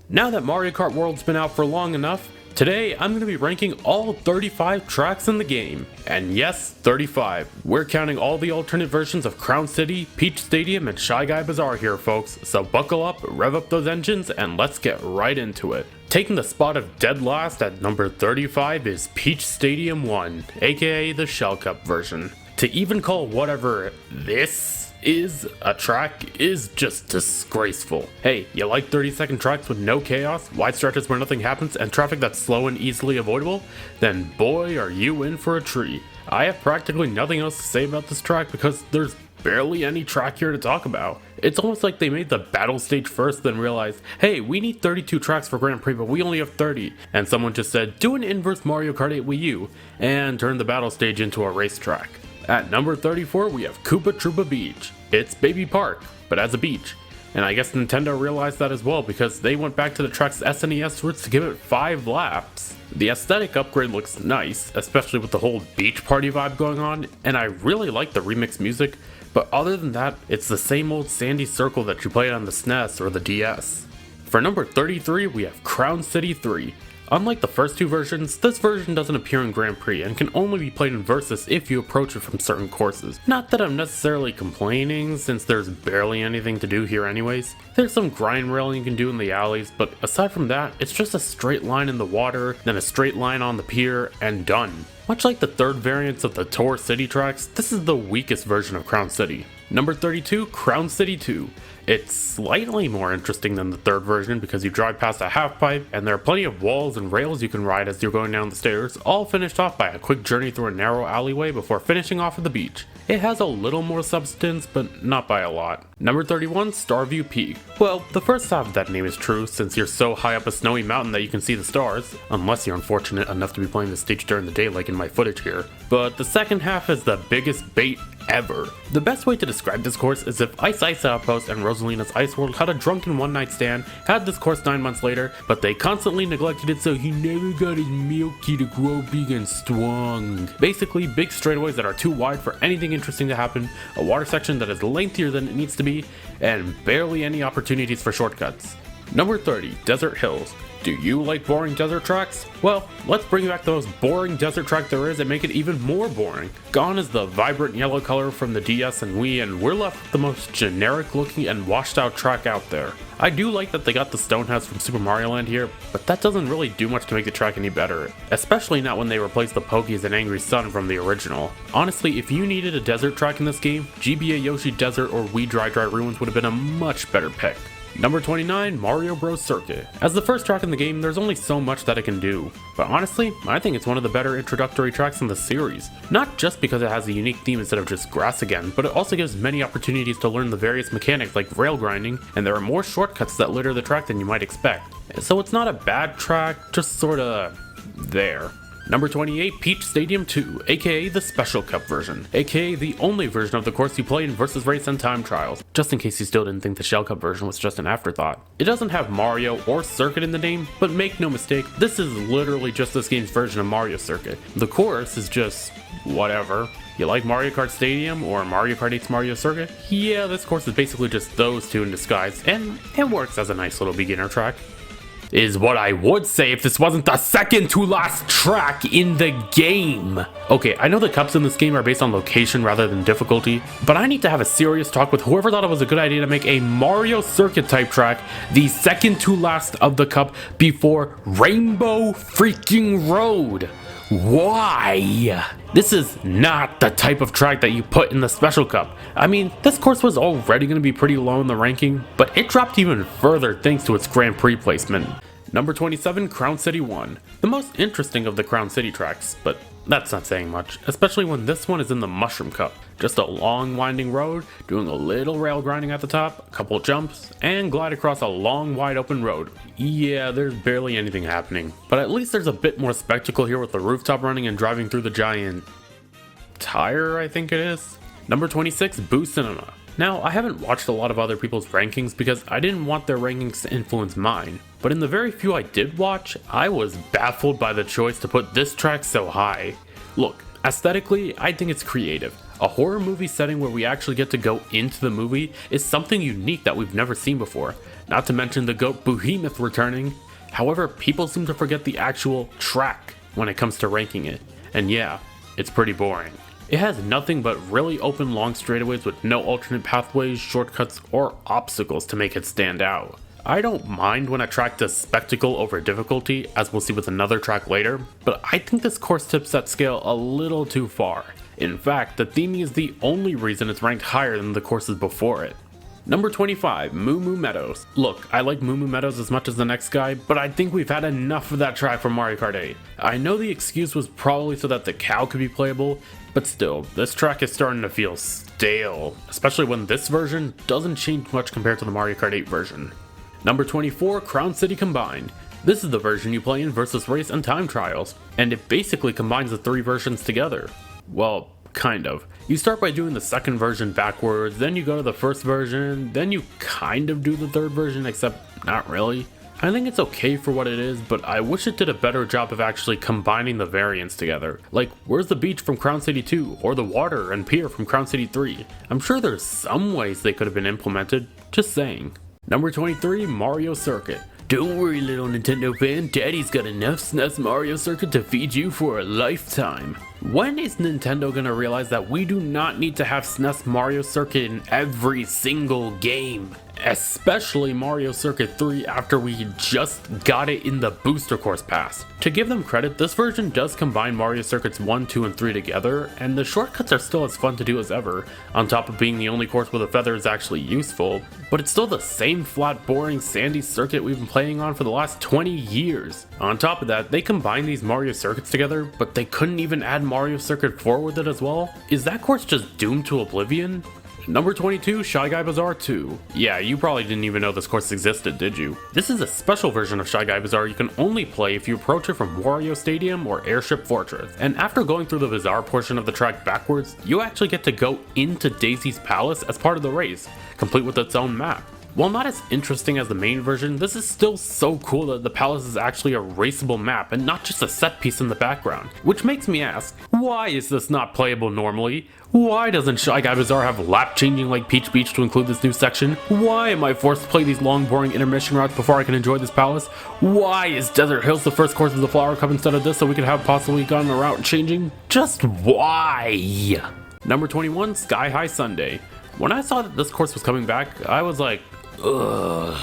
Now that Mario Kart World's been out for long enough, today I'm going to be ranking all 35 tracks in the game. And yes, 35. We're counting all the alternate versions of Crown City, Peach Stadium, and Shy Guy Bazaar here, folks. So buckle up, rev up those engines, and let's get right into it. Taking the spot of dead last at number 35 is Peach Stadium 1, aka the Shell Cup version. To even call whatever this is a track is just disgraceful. Hey, you like 30-second tracks with no chaos, wide stretches where nothing happens, and traffic that's slow and easily avoidable? Then boy, are you in for a treat. I have practically nothing else to say about this track because there's barely any track here to talk about. It's almost like they made the battle stage first, then realized, hey, we need 32 tracks for Grand Prix, but we only have 30. And someone just said, do an inverse Mario Kart 8 Wii U, and turn the battle stage into a racetrack. At number 34, we have Koopa Troopa Beach. It's Baby Park, but as a beach. And I guess Nintendo realized that as well because they went back to the track's SNES roots to give it 5 laps. The aesthetic upgrade looks nice, especially with the whole beach party vibe going on, and I really like the remix music, but other than that, it's the same old sandy circle that you played on the SNES or the DS. For number 33, we have Crown City 3. Unlike the first two versions, this version doesn't appear in Grand Prix and can only be played in Versus if you approach it from certain courses. Not that I'm necessarily complaining, since there's barely anything to do here anyways. There's some grind railing you can do in the alleys, but aside from that, it's just a straight line in the water, then a straight line on the pier, and done. Much like the third variants of the Tour City tracks, this is the weakest version of Crown City. Number 32, Crown City 2. It's slightly more interesting than the third version because you drive past a half pipe and there are plenty of walls and rails you can ride as you're going down the stairs, all finished off by a quick journey through a narrow alleyway before finishing off at the beach. It has a little more substance, but not by a lot. Number 31, Starview Peak. Well, the first half of that name is true since you're so high up a snowy mountain that you can see the stars, unless you're unfortunate enough to be playing the stage during the day like in my footage here. But the second half is the biggest bait ever. The best way to describe this course is if Ice Ice Outpost and Rosalina's Ice World had a drunken one-night stand, had this course 9 months later, but they constantly neglected it so he never got his milky to grow big and strong. Basically, big straightaways that are too wide for anything interesting to happen, a water section that is lengthier than it needs to be, and barely any opportunities for shortcuts. Number 30, Desert Hills. Do you like boring desert tracks? Well, let's bring back the most boring desert track there is and make it even more boring. Gone is the vibrant yellow color from the DS and Wii, and we're left with the most generic looking and washed out track out there. I do like that they got the stone house from Super Mario Land here, but that doesn't really do much to make the track any better, especially not when they replaced the Pokies and Angry Sun from the original. Honestly, if you needed a desert track in this game, GBA Yoshi Desert or Wii Dry Dry Ruins would have been a much better pick. Number 29, Mario Bros. Circuit. As the first track in the game, there's only so much that it can do. But honestly, I think it's one of the better introductory tracks in the series. Not just because it has a unique theme instead of just grass again, but it also gives many opportunities to learn the various mechanics like rail grinding, and there are more shortcuts that litter the track than you might expect. So it's not a bad track, just sorta there. Number 28, Peach Stadium 2, aka the Special Cup version, aka the only version of the course you play in Versus Race and Time Trials, just in case you still didn't think the Shell Cup version was just an afterthought. It doesn't have Mario or Circuit in the name, but make no mistake, this is literally just this game's version of Mario Circuit. The course is just whatever. You like Mario Kart Stadium or Mario Kart 8's Mario Circuit? Yeah, this course is basically just those two in disguise, and it works as a nice little beginner track. Is what I would say if this wasn't the second to last track in the game. Okay, I know the cups in this game are based on location rather than difficulty, but I need to have a serious talk with whoever thought it was a good idea to make a Mario Circuit type track the second to last of the cup before Rainbow freaking Road. Why? This is not the type of track that you put in the Special Cup. I mean, this course was already going to be pretty low in the ranking, but it dropped even further thanks to its Grand Prix placement. Number 27, Crown City 1. The most interesting of the Crown City tracks, but that's not saying much, especially when this one is in the Mushroom Cup. Just a long winding road, doing a little rail grinding at the top, a couple jumps, and glide across a long wide open road. Yeah, there's barely anything happening, but at least there's a bit more spectacle here with the rooftop running and driving through the giant tire, I think it is. Number 26, Boo Cinema. Now, I haven't watched a lot of other people's rankings because I didn't want their rankings to influence mine, but in the very few I did watch, I was baffled by the choice to put this track so high. Look, aesthetically, I think it's creative. A horror movie setting where we actually get to go into the movie is something unique that we've never seen before. not to mention the GOAT Behemoth returning. However, people seem to forget the actual track when it comes to ranking it, and yeah, it's pretty boring. It has nothing but really open long straightaways with no alternate pathways, shortcuts, or obstacles to make it stand out. I don't mind when a track does spectacle over difficulty, as we'll see with another track later, but I think this course tips that scale a little too far. In fact, the theming is the only reason it's ranked higher than the courses before it. Number 25, Moo Moo Meadows. Look, I like Moo Moo Meadows as much as the next guy, but I think we've had enough of that track from Mario Kart 8. I know the excuse was probably so that the cow could be playable, but still, this track is starting to feel stale, especially when this version doesn't change much compared to the Mario Kart 8 version. Number 24, Crown City Combined. This is the version you play in Versus Race and Time Trials, and it basically combines the three versions together. Well, kind of. You start by doing the second version backwards, then you go to the first version, then you kind of do the third version, except not really. I think it's okay for what it is, but I wish it did a better job of actually combining the variants together. Like, where's the beach from Crown City 2, or the water and pier from Crown City 3? I'm sure there's some ways they could have been implemented, just saying. Number 23, Mario Circuit. Don't worry, little Nintendo fan, Daddy's got enough SNES Mario Circuit to feed you for a lifetime. When is Nintendo gonna realize that we do not need to have SNES Mario Circuit in every single game? Especially Mario Circuit 3 after we just got it in the Booster Course Pass. To give them credit, this version does combine Mario Circuits 1, 2, and 3 together, and the shortcuts are still as fun to do as ever, on top of being the only course where the feather is actually useful, but it's still the same flat, boring, sandy circuit we've been playing on for the last 20 years. On top of that, they combined these Mario Circuits together, but they couldn't even add Mario Circuit 4 with it as well? Is that course just doomed to oblivion? Number 22, Shy Guy Bazaar 2. Yeah, you probably didn't even know this course existed, did you? This is a special version of Shy Guy Bazaar you can only play if you approach it from Wario Stadium or Airship Fortress. And after going through the Bazaar portion of the track backwards, you actually get to go into Daisy's Palace as part of the race, complete with its own map. While not as interesting as the main version, this is still so cool that the palace is actually a raceable map and not just a set piece in the background. Which makes me ask, why is this not playable normally? Why doesn't Shy Guy Bazaar have lap changing like Peach Beach to include this new section? Why am I forced to play these long boring intermission routes before I can enjoy this palace? Why is Desert Hills the first course of the Flower Cup instead of this so we could have possibly gotten a route changing? Just why? Number 21, Sky High Sunday. When I saw that this course was coming back, I was like, ugh,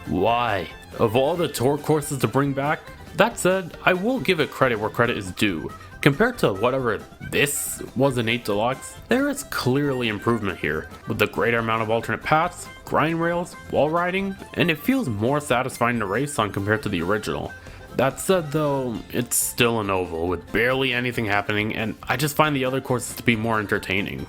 why? Of all the tour courses to bring back? That said, I will give it credit where credit is due. Compared to whatever this was in 8 Deluxe, there is clearly improvement here, with the greater amount of alternate paths, grind rails, wall riding, and it feels more satisfying to race on compared to the original. That said though, it's still an oval with barely anything happening, and I just find the other courses to be more entertaining.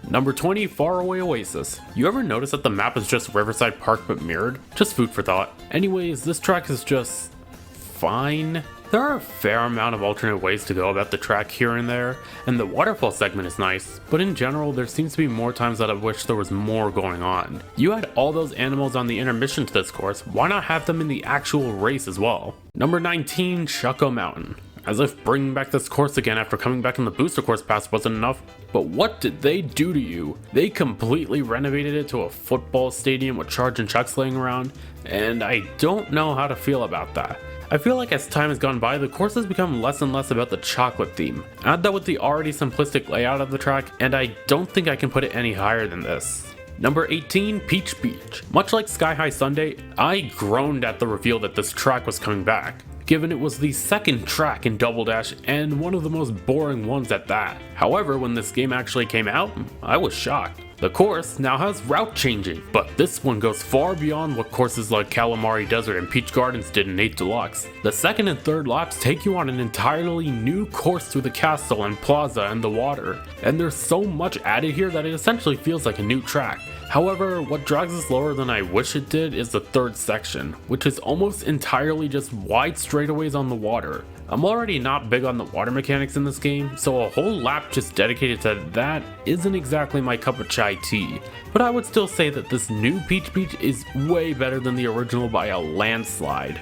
Number 20, Faraway Oasis. You ever notice that the map is just Riverside Park but mirrored? Just food for thought. Anyways, this track is just fine. There are a fair amount of alternate ways to go about the track here and there, and the waterfall segment is nice, but in general there seems to be more times that I wish there was more going on. You had all those animals on the intermission to this course, why not have them in the actual race as well? Number 19, Choco Mountain. As if bringing back this course again after coming back in the Booster Course Pass wasn't enough, but what did they do to you? They completely renovated it to a football stadium with charge and chucks laying around, and I don't know how to feel about that. I feel like as time has gone by, the course has become less and less about the chocolate theme. Add that with the already simplistic layout of the track, and I don't think I can put it any higher than this. Number 18, Peach Beach. Much like Sky High Sunday, I groaned at the reveal that this track was coming back, given it was the second track in Double Dash and one of the most boring ones at that. However, when this game actually came out, I was shocked. The course now has route changing, but this one goes far beyond what courses like Calamari Desert and Peach Gardens did in 8 Deluxe. The second and third laps take you on an entirely new course through the castle and plaza and the water, and there's so much added here that it essentially feels like a new track. However, what drags us lower than I wish it did is the third section, which is almost entirely just wide straightaways on the water. I'm already not big on the water mechanics in this game, so a whole lap just dedicated to that isn't exactly my cup of chai tea, but I would still say that this new Peach Beach is way better than the original by a landslide.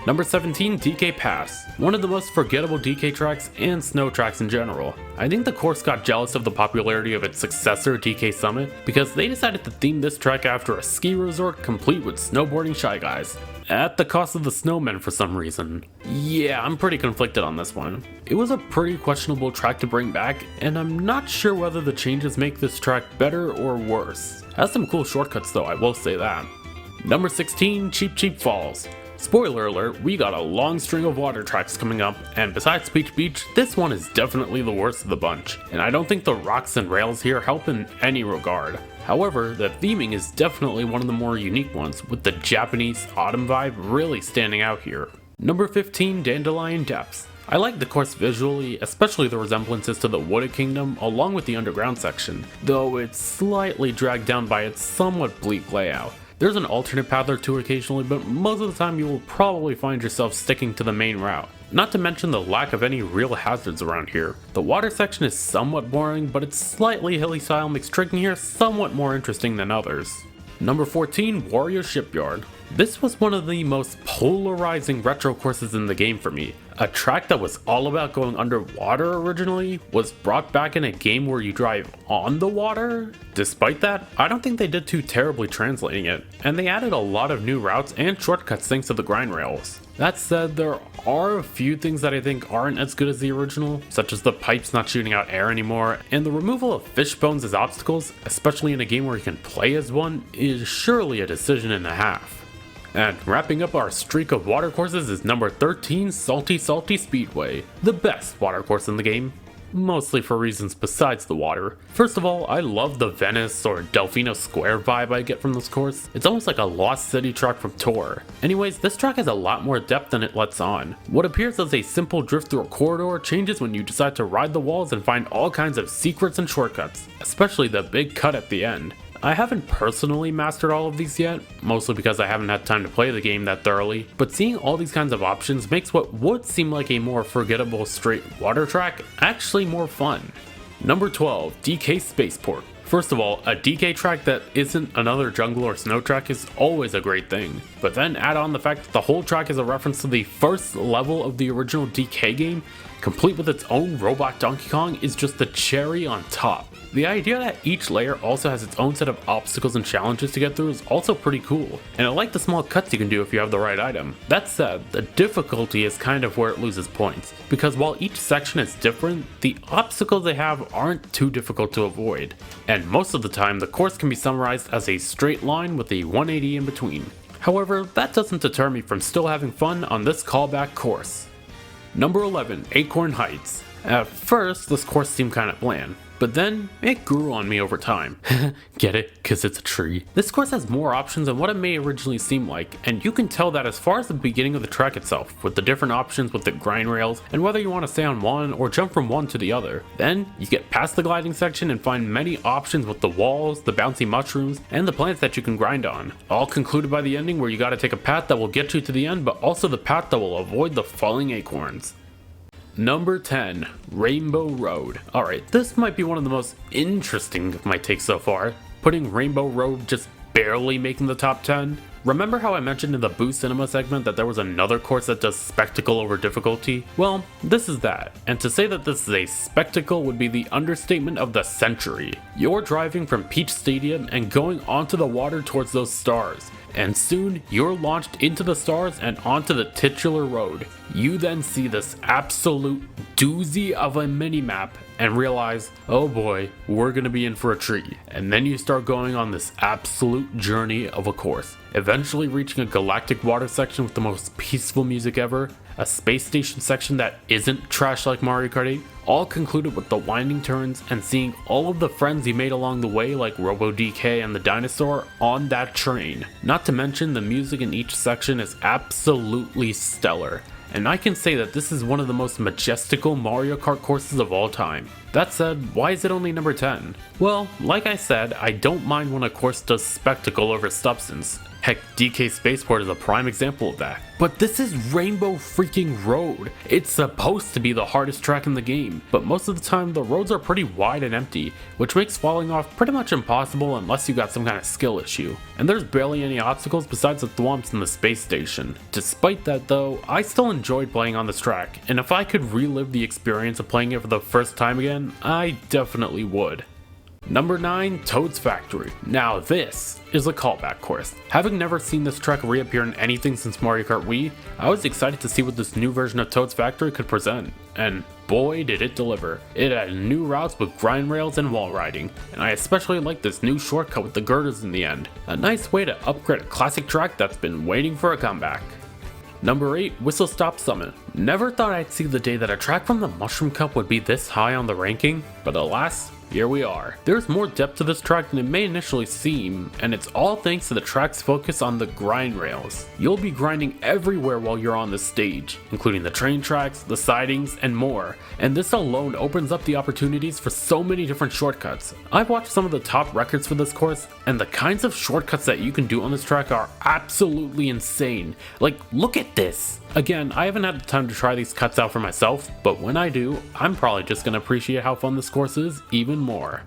Number 17, DK Pass. One of the most forgettable DK tracks and snow tracks in general. I think the course got jealous of the popularity of its successor, DK Summit, because they decided to theme this track after a ski resort complete with snowboarding shy guys, at the cost of the snowmen for some reason. Yeah, I'm pretty conflicted on this one. It was a pretty questionable track to bring back, and I'm not sure whether the changes make this track better or worse. Has some cool shortcuts though, I will say that. Number 16, Cheap Cheap Falls. Spoiler alert, we got a long string of water tracks coming up, and besides Peach Beach, this one is definitely the worst of the bunch, and I don't think the rocks and rails here help in any regard. However, the theming is definitely one of the more unique ones, with the Japanese autumn vibe really standing out here. Number 15, Dandelion Depths. I like the course visually, especially the resemblances to the Wooded Kingdom along with the underground section, though it's slightly dragged down by its somewhat bleak layout. There's an alternate path or two occasionally, but most of the time you will probably find yourself sticking to the main route. Not to mention the lack of any real hazards around here. The water section is somewhat boring, but its slightly hilly style makes trekking here somewhat more interesting than others. Number 14, Warrior Shipyard. This was one of the most polarizing retro courses in the game for me. A track that was all about going underwater originally was brought back in a game where you drive on the water. Despite that, I don't think they did too terribly translating it, and they added a lot of new routes and shortcuts thanks to the grind rails. That said, there are a few things that I think aren't as good as the original, such as the pipes not shooting out air anymore, and the removal of fish bones as obstacles, especially in a game where you can play as one, is surely a decision and a half. And wrapping up our streak of water courses is number 13, Salty Salty Speedway, the best water course in the game. Mostly for reasons besides the water. First of all, I love the Venice or Delfino Square vibe I get from this course. It's almost like a Lost City track from Tor. Anyways, this track has a lot more depth than it lets on. What appears as a simple drift through a corridor changes when you decide to ride the walls and find all kinds of secrets and shortcuts, especially the big cut at the end. I haven't personally mastered all of these yet, mostly because I haven't had time to play the game that thoroughly, but seeing all these kinds of options makes what would seem like a more forgettable straight water track actually more fun. Number 12, DK Spaceport. First of all, a DK track that isn't another jungle or snow track is always a great thing, but then add on the fact that the whole track is a reference to the first level of the original DK game, complete with its own robot Donkey Kong, is just the cherry on top. The idea that each layer also has its own set of obstacles and challenges to get through is also pretty cool, and I like the small cuts you can do if you have the right item. That said, the difficulty is kind of where it loses points, because while each section is different, the obstacles they have aren't too difficult to avoid, and most of the time the course can be summarized as a straight line with a 180 in between. However, that doesn't deter me from still having fun on this callback course. Number 11, Acorn Heights. At first, this course seemed kinda bland, but then it grew on me over time. Get it? Cause it's a tree. This course has more options than what it may originally seem like, and you can tell that as far as the beginning of the track itself, with the different options with the grind rails, and whether you want to stay on one or jump from one to the other. Then, you get past the gliding section and find many options with the walls, the bouncy mushrooms, and the plants that you can grind on. All concluded by the ending where you gotta take a path that will get you to the end, but also the path that will avoid the falling acorns. Number 10, Rainbow Road. Alright, this might be one of the most interesting of my takes so far, putting Rainbow Road just barely making the top 10. Remember how I mentioned in the Boo Cinema segment that there was another course that does spectacle over difficulty? Well, this is that, and to say that this is a spectacle would be the understatement of the century. You're driving from Peach Stadium and going onto the water towards those stars, and soon you're launched into the stars and onto the titular road. You then see this absolute doozy of a minimap and realize, oh boy, we're gonna be in for a treat. And then you start going on this absolute journey of a course, eventually reaching a galactic water section with the most peaceful music ever, a space station section that isn't trash like Mario Kart 8, all concluded with the winding turns and seeing all of the friends you made along the way like Robo DK and the dinosaur on that train. Not to mention the music in each section is absolutely stellar, and I can say that this is one of the most majestical Mario Kart courses of all time. That said, why is it only number 10? Well, like I said, I don't mind when a course does spectacle over substance. Heck, DK Spaceport is a prime example of that. But this is Rainbow freaking Road. It's supposed to be the hardest track in the game, but most of the time the roads are pretty wide and empty, which makes falling off pretty much impossible unless you got some kind of skill issue. And there's barely any obstacles besides the thwomps in the space station. Despite that though, I still enjoyed playing on this track, and if I could relive the experience of playing it for the first time again, I definitely would. Number 9, Toad's Factory. Now this is a callback course. Having never seen this track reappear in anything since Mario Kart Wii, I was excited to see what this new version of Toad's Factory could present, and boy did it deliver. It had new routes with grind rails and wall riding, and I especially like this new shortcut with the girders in the end. A nice way to upgrade a classic track that's been waiting for a comeback. Number 8, Whistle Stop Summit. Never thought I'd see the day that a track from the Mushroom Cup would be this high on the ranking, but alas, here we are. There's more depth to this track than it may initially seem, and it's all thanks to the track's focus on the grind rails. You'll be grinding everywhere while you're on this stage, including the train tracks, the sidings, and more, and this alone opens up the opportunities for so many different shortcuts. I've watched some of the top records for this course, and the kinds of shortcuts that you can do on this track are absolutely insane. Like, look at this! Again, I haven't had the time to try these cuts out for myself, but when I do, I'm probably just gonna appreciate how fun this course is even more.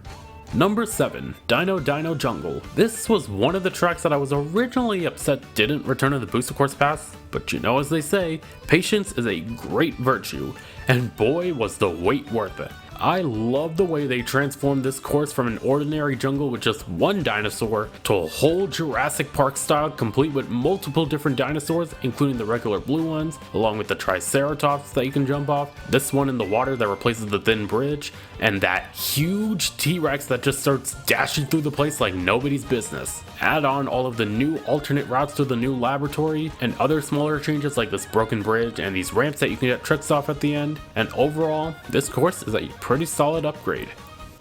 Number 7, Dino Dino Jungle. This was one of the tracks that I was originally upset didn't return to the Booster Course Pass, but you know, as they say, patience is a great virtue, and boy was the wait worth it. I love the way they transformed this course from an ordinary jungle with just one dinosaur to a whole Jurassic Park style complete with multiple different dinosaurs, including the regular blue ones, along with the Triceratops that you can jump off, this one in the water that replaces the thin bridge, and that huge T-Rex that just starts dashing through the place like nobody's business. Add on all of the new alternate routes to the new laboratory, and other smaller changes like this broken bridge and these ramps that you can get tricks off at the end, and overall, this course is a pretty solid upgrade.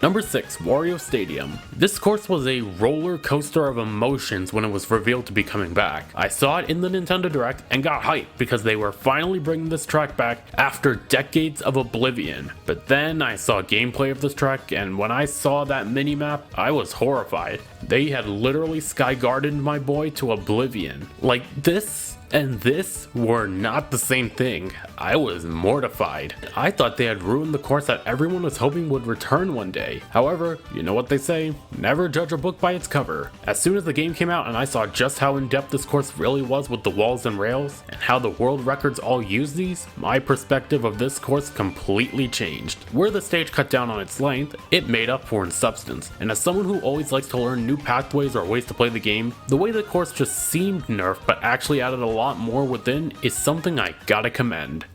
Number 6, Wario Stadium. This course was a roller coaster of emotions when it was revealed to be coming back. I saw it in the Nintendo Direct and got hyped because they were finally bringing this track back after decades of oblivion. But then I saw gameplay of this track, and when I saw that minimap, I was horrified. They had literally sky gardened my boy to oblivion. Like, this and this were not the same thing. I was mortified. I thought they had ruined the course that everyone was hoping would return one day. However, you know what they say, never judge a book by its cover. As soon as the game came out and I saw just how in-depth this course really was with the walls and rails, and how the world records all use these, my perspective of this course completely changed. Where the stage cut down on its length, it made up for in substance, and as someone who always likes to learn new pathways or ways to play the game, the way the course just seemed nerfed but actually added a lot more within is something I gotta commend.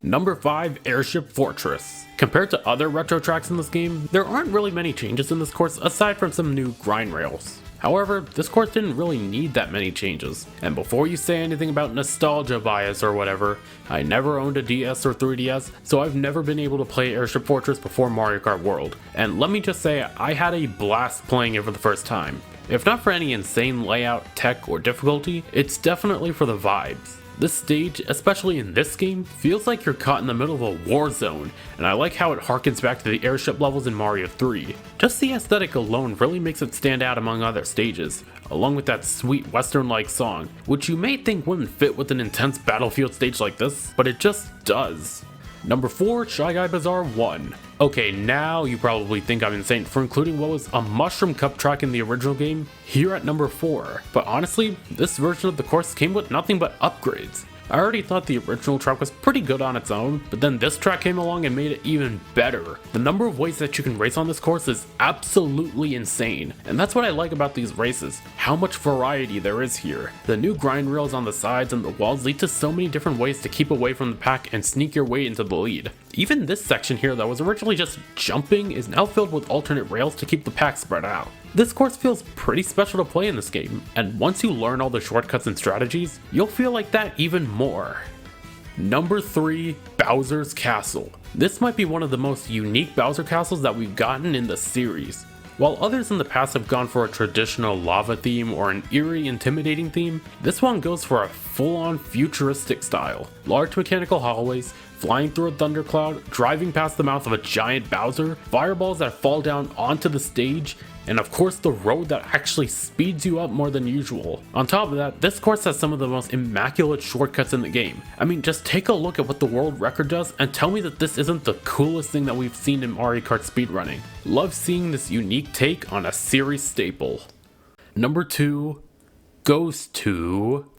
Number 5, Airship Fortress. Compared to other retro tracks in this game, there aren't really many changes in this course aside from some new grind rails. However, this course didn't really need that many changes, and before you say anything about nostalgia bias or whatever, I never owned a DS or 3DS, so I've never been able to play Airship Fortress before Mario Kart World, and let me just say I had a blast playing it for the first time. If not for any insane layout, tech, or difficulty, it's definitely for the vibes. This stage, especially in this game, feels like you're caught in the middle of a war zone, and I like how it harkens back to the airship levels in Mario 3. Just the aesthetic alone really makes it stand out among other stages, along with that sweet western-like song, which you may think wouldn't fit with an intense battlefield stage like this, but it just does. Number 4, Shy Guy Bazaar 1. Okay, now you probably think I'm insane for including what was a Mushroom Cup track in the original game here at number 4, but honestly, this version of the course came with nothing but upgrades. I already thought the original track was pretty good on its own, but then this track came along and made it even better. The number of ways that you can race on this course is absolutely insane, and that's what I like about these races, how much variety there is here. The new grind rails on the sides and the walls lead to so many different ways to keep away from the pack and sneak your way into the lead. Even this section here that was originally just jumping is now filled with alternate rails to keep the pack spread out. This course feels pretty special to play in this game, and once you learn all the shortcuts and strategies, you'll feel like that even more. Number 3, Bowser's Castle. This might be one of the most unique Bowser castles that we've gotten in the series. While others in the past have gone for a traditional lava theme or an eerie, intimidating theme, this one goes for a full-on futuristic style. Large mechanical hallways, flying through a thundercloud, driving past the mouth of a giant Bowser, fireballs that fall down onto the stage, and of course the road that actually speeds you up more than usual. On top of that, this course has some of the most immaculate shortcuts in the game. I mean, just take a look at what the world record does and tell me that this isn't the coolest thing that we've seen in Mario Kart speedrunning. Love seeing this unique take on a series staple. Number 2 goes to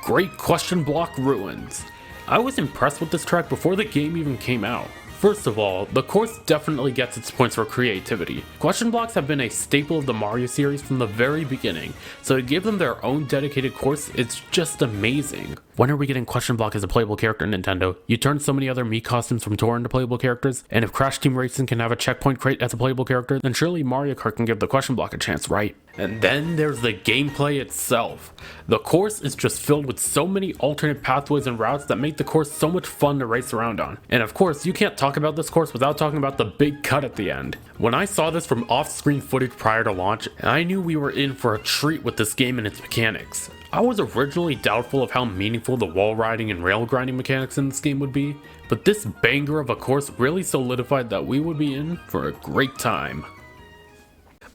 Great Question Block Ruins. I was impressed with this track before the game even came out. First of all, the course definitely gets its points for creativity. Question blocks have been a staple of the Mario series from the very beginning, so to give them their own dedicated course, it's just amazing. When are we getting Question Block as a playable character, Nintendo? You turned so many other Mii costumes from Tor into playable characters, and if Crash Team Racing can have a checkpoint crate as a playable character, then surely Mario Kart can give the Question Block a chance, right? And then there's the gameplay itself. The course is just filled with so many alternate pathways and routes that make the course so much fun to race around on. And of course, you can't talk about this course without talking about the big cut at the end. When I saw this from off-screen footage prior to launch, I knew we were in for a treat with this game and its mechanics. I was originally doubtful of how meaningful the wall riding and rail grinding mechanics in this game would be, but this banger of a course really solidified that we would be in for a great time.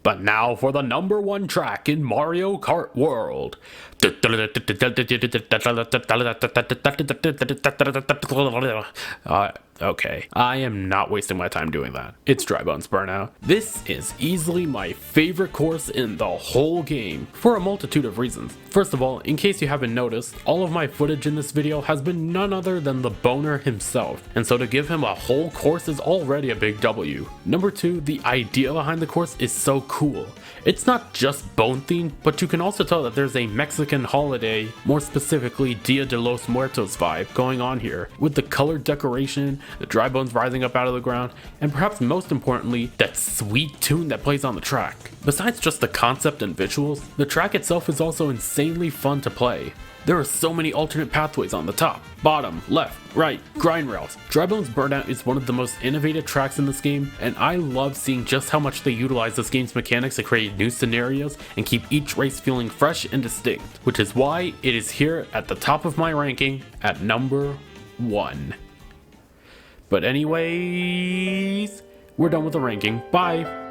But now for the number 1 track in Mario Kart World. Okay, I am not wasting my time doing that. It's Dry Bones Burnout. This is easily my favorite course in the whole game, for a multitude of reasons. First of all, in case you haven't noticed, all of my footage in this video has been none other than the Boner himself, and so to give him a whole course is already a big W. Number 2, the idea behind the course is so cool. It's not just bone themed, but you can also tell that there's a Mexican holiday, more specifically Dia de los Muertos vibe going on here, with the colored decoration, the dry bones rising up out of the ground, and perhaps most importantly, that sweet tune that plays on the track. Besides just the concept and visuals, the track itself is also insanely fun to play. There are so many alternate pathways on the top, bottom, left, right, grind rails. Dry Bones Burnout is one of the most innovative tracks in this game, and I love seeing just how much they utilize this game's mechanics to create new scenarios and keep each race feeling fresh and distinct, which is why it is here at the top of my ranking at number 1. But anyways, we're done with the ranking. Bye!